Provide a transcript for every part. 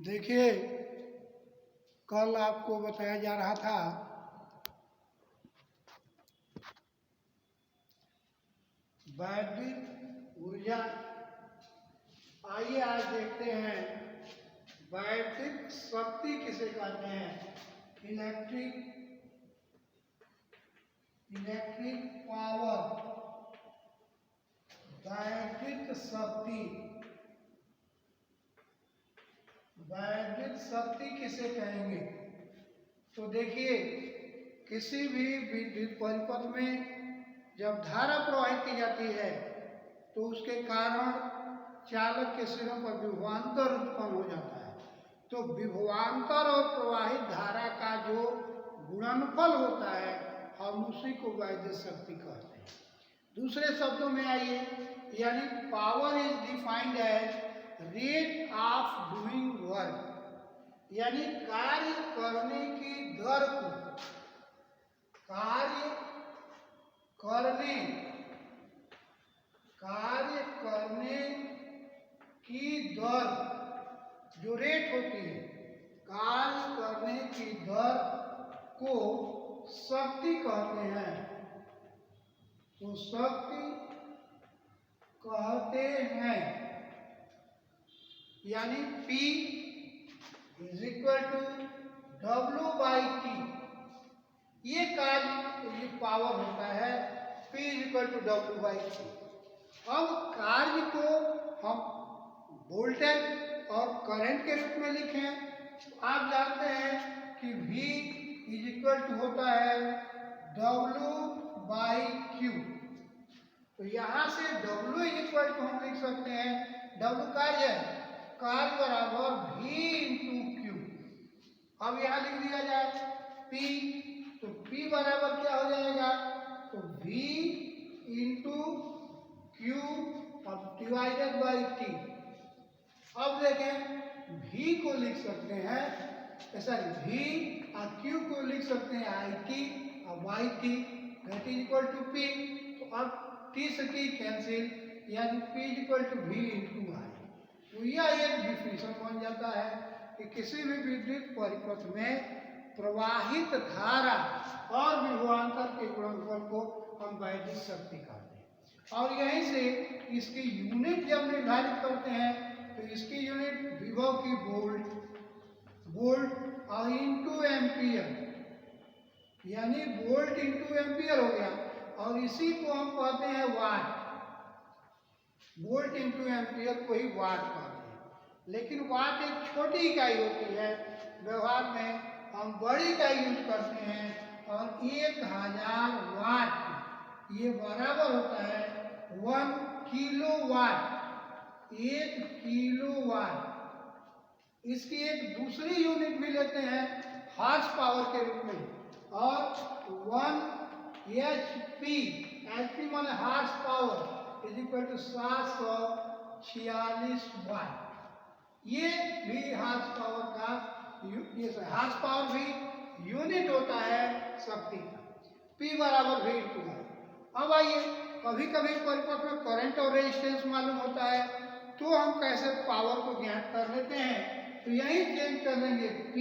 देखिए, कल आपको बताया जा रहा था वैद्युत ऊर्जा। आइए आज देखते हैं वैद्युत शक्ति किसे कहते हैं। इलेक्ट्रिक पावर, वैद्युत शक्ति। वैद्युत शक्ति किसे कहेंगे? तो देखिए, किसी भी विद्युत परिपथ में जब धारा प्रवाहित की जाती है तो उसके कारण चालक के सिरों पर विभवांतर उत्पन्न हो जाता है। तो विभवांतर और प्रवाहित धारा का जो गुणनफल होता है हम उसी को वैद्युत शक्ति कहते हैं। दूसरे शब्दों में आइए, यानी power is defined as rate of doing work, यानी कार्य करने की दर को, कार्य करने की दर जो रेट होती है, कार्य करने की दर को शक्ति कहते हैं। तो शक्ति कहते हैं, यानी P is equal to W/T। ये कार्य, ये पावर होता है P is equal to W/T। अब कार्य को हम वोल्टेज और करंट के रूप में लिखें। आप जानते हैं कि V इज इक्वल टू होता है W/Q। तो यहाँ से W इज इक्वल टू हम लिख सकते हैं, W कार्य है, कार्य बराबर V इंटू Q। अब यहाँ लिख दिया जाए P, तो P बराबर क्या हो जाएगा? तो V इंटू Q अब डिवाइडेड बाई T। अब देखें, V को लिख सकते हैं, सॉरी V और Q को लिख सकते हैं IT और YT, that is equal to P। तो अब T से T कैंसिल, यानी P is equal to V into I। तो यह एक डिफिनेशन बन जाता है कि किसी भी विद्युत परिपथ में प्रवाहित धारा और विभवांतर के गुणनफल को हम वैद्युत शक्ति कहते हैं। और यहीं से इसकी यूनिट जब निर्धारित करते हैं तो इसकी यूनिट विभव की वोल्ट और इंटू एम्पियर, यानी वोल्ट इंटू एम्पियर हो गया। और इसी को हम कहते हैं वाट। वोल्ट इंटू एम्पियर को ही वाट कहते हैं। लेकिन वाट एक छोटी इकाई होती है, व्यवहार में हम बड़ी इकाई यूज करते हैं। और 1000 वाट ये बराबर होता है 1 किलोवाट। 1 किलोवाट इसकी एक दूसरी यूनिट भी लेते हैं हॉर्स पावर के रूप में, और 1 HP माने horse power is equal to 746 watt. ये भी हॉर्स पावर का, हॉर्स पावर भी यूनिट होता है शक्ति का। P बराबर V इंटू I। अब आइए, कभी कभी परिपथ में करंट और रेजिस्टेंस मालूम होता है तो हम कैसे पावर को ज्ञात कर लेते हैं। तो यही चेंज कर लेंगे, P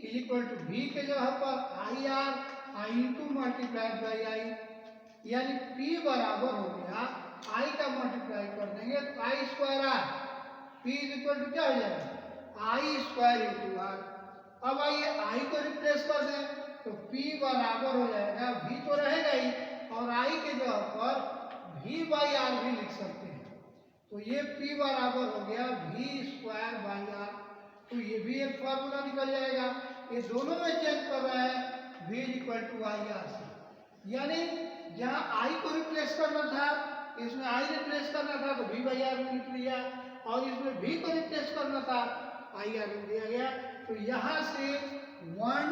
is equal to V के जगह पर IR I into multiplied by I, यानी P बराबर हो गया I का मल्टीप्लाई कर देंगे तो I square R। P is equal to क्या हो जाएगा? I square into R। अब आइए I को रिप्लेस कर दें तो P बराबर हो जाएगा, V तो रहेगा ही, और I के जगह पर V/R भी लिख सकते हैं। तो ये P बराबर हो गया V स्क्वायर बाई R। तो ये भी एक फॉर्मूला निकल जाएगा। ये दोनों में चेंज कर रहा है V is equal to IR से, यानी जहाँ I को रिप्लेस करना था इसमें I रिप्लेस करना था तो V/R में लिख लिया, और इसमें V को रिप्लेस करना था IR में दिया गया। तो यहाँ से 1,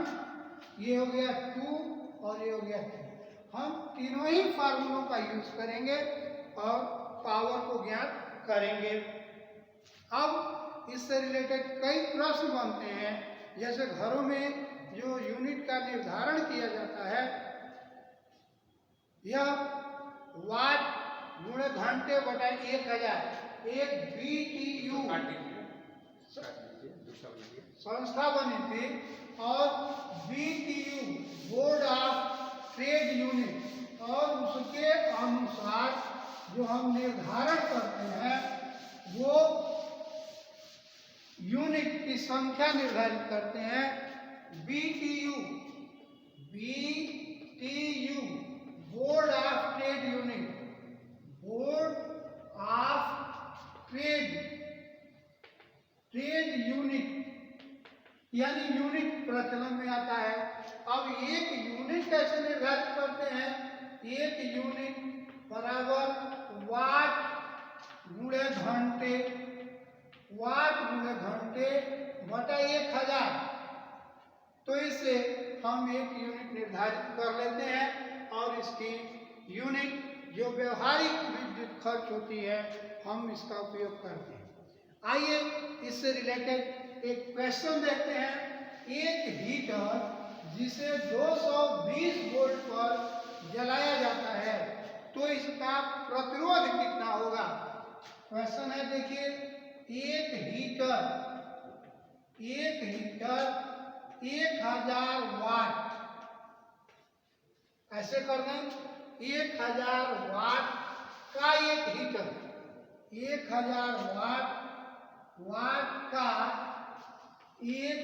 ये हो गया 2 और ये हो गया 3। हम तीनों ही फार्मूलों का यूज करेंगे और पावर को ज्ञात करेंगे। अब इससे रिलेटेड कई प्रश्न बनते हैं, जैसे घरों में जो यूनिट का निर्धारण किया जाता है, यह वाट गुणे घंटे बटा 1000, एक BTU। संस्था बनी थी और BTU board of trade unit, और उसके अनुसार जो हम निर्धारण करते हैं वो यूनिट की संख्या निर्धारित करते हैं। BTU board of trade unit, board of trade unit यानी यूनिट प्रचलन में आता है। अब एक यूनिट कैसे निर्धारित करते हैं? एक यूनिट बराबर वाट गुणे घंटे, वाट गुणे घंटे बटा 1000। तो इससे हम एक यूनिट निर्धारित कर लेते हैं और इसकी यूनिट जो व्यवहारिक विद्युत खर्च होती है हम इसका उपयोग करते हैं। आइए इससे रिलेटेड एक क्वेश्चन देखते हैं। एक हीटर जिसे 220 वोल्ट पर जलाया जाता है तो इसका प्रतिरोध कितना होगा? क्वेश्चन है, देखिए, एक हीटर 1000 वाट, ऐसे कर दें, 1000 वाट का एक हीटर, 1000 वाट का एक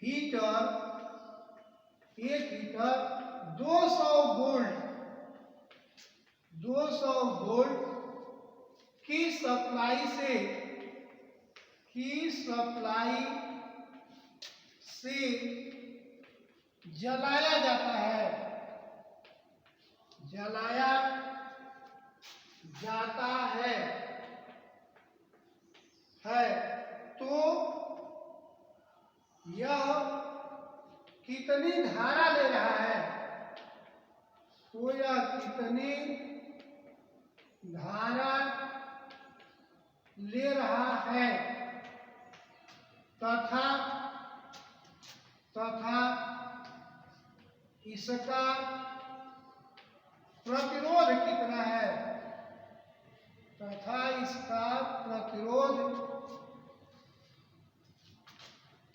हीटर 200 वोल्ट की सप्लाई से जलाया जाता है, तो यह कितनी धारा ले रहा है? तो यह कितनी धारा ले रहा है तथा इसका प्रतिरोध कितना है, तथा इसका प्रतिरोध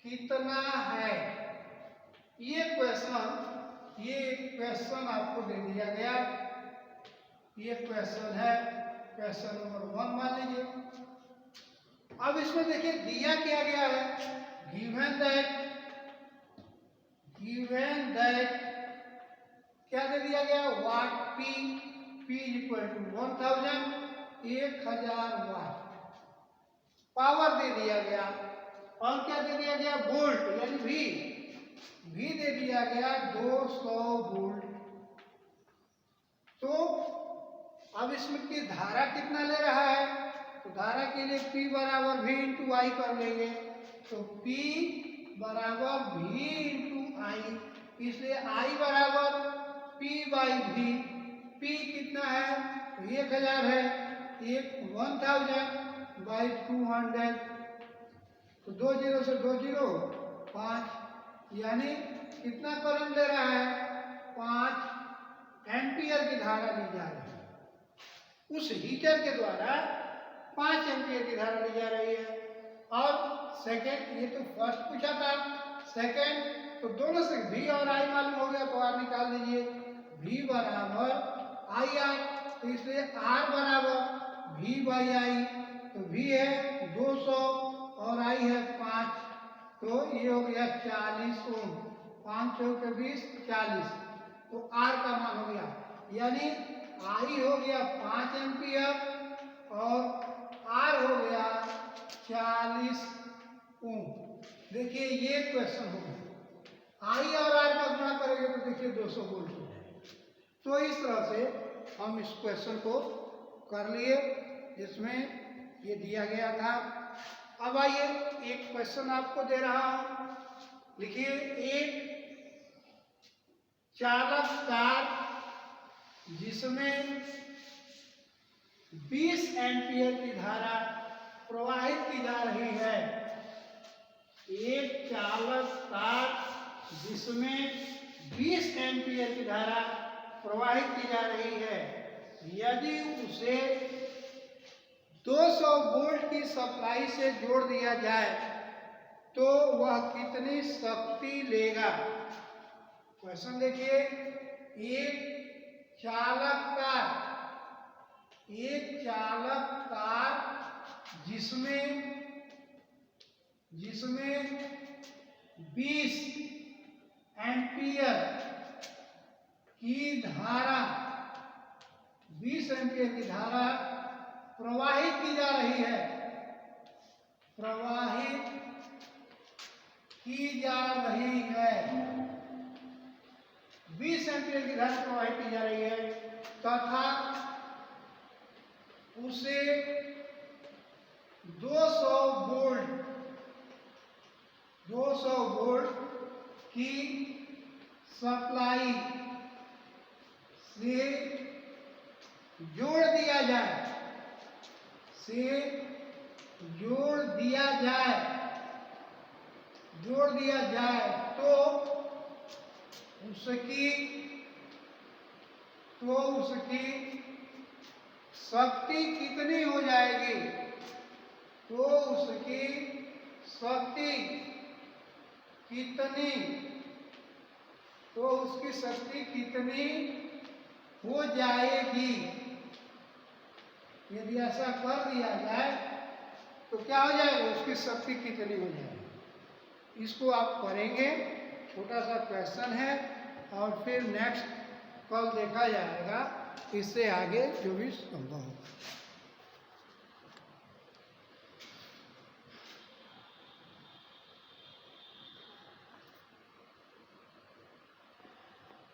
कितना है। ये क्वेश्चन आपको दे दिया गया। ये क्वेश्चन है, क्वेश्चन नंबर 1 मान लीजिए। अब इसमें देखिए दिया क्या गया है, गिवन दैट क्या दे दिया गया, watt P equal to 1000 watt power दे दिया गया, और क्या दे दिया गया, वोल्ट यानी V दे दिया गया 200 वोल्ट। तो अब इसमें की धारा कितना ले रहा है, तो धारा के लिए P बराबर V इंटू आई कर लेंगे। तो P बराबर V इंटू आई, इसलिए I बराबर P बाई V। P कितना है, तो 1000 है, 1000 बाई 200, तो 2 0 से 2 0 5, यानी कितना करंट ले रहा है, 5 एम्पियर की धारा ली जा रही है। उस हीटर के द्वारा 5 एम्पियर की धारा ली जा रही है। और सेकेंड, ये तो फर्स्ट पूछा था, सेकेंड तो दोनों से V और I मालूम हो गया, तो R निकाल लीजिए। V बराबर IR, तो इसलिए R बराबर V बाई आई, तो V है 200 और I है 5, तो ये हो गया 40 ओम, 5 चौके 20 40, तो R का मान हो गया, यानी I हो गया 5 एम्पियर और R हो गया 40 ओम। देखिए ये क्वेश्चन हो गया, I और R का गुणा करेंगे तो देखिए 200 वोल्ट हो जाएगा। तो इस तरह से हम इस क्वेश्चन को कर लिए जिसमें ये दिया गया था। अब आइए एक क्वेश्चन आपको दे रहा हूं, लिखिए, एक चालक कार जिसमें 20 एम्पियर की धारा प्रवाहित की जा रही है, एक चालक कार जिसमें 20 एम्पियर की धारा प्रवाहित की जा रही है, यदि उसे 200 वोल्ट की सप्लाई से जोड़ दिया जाए तो वह कितनी शक्ति लेगा। क्वेश्चन देखिए, एक चालक कार जिसमें 20 एम्पियर की धारा प्रवाहित की जा रही है, 20 एम्पियर की धारा प्रवाहित की जा रही है तथा उसे 200 वोल्ट की सप्लाई से जोड़ दिया जाए तो उसकी शक्ति कितनी हो जाएगी। तो उसकी शक्ति कितनी हो जाएगी। यदि ऐसा कर दिया जाए तो क्या हो जाएगा, उसकी शक्ति कितनी हो जाएगी। इसको आप करेंगे, छोटा सा क्वेश्चन है और फिर नेक्स्ट कल देखा जाएगा इससे आगे जो भी संभव होगा।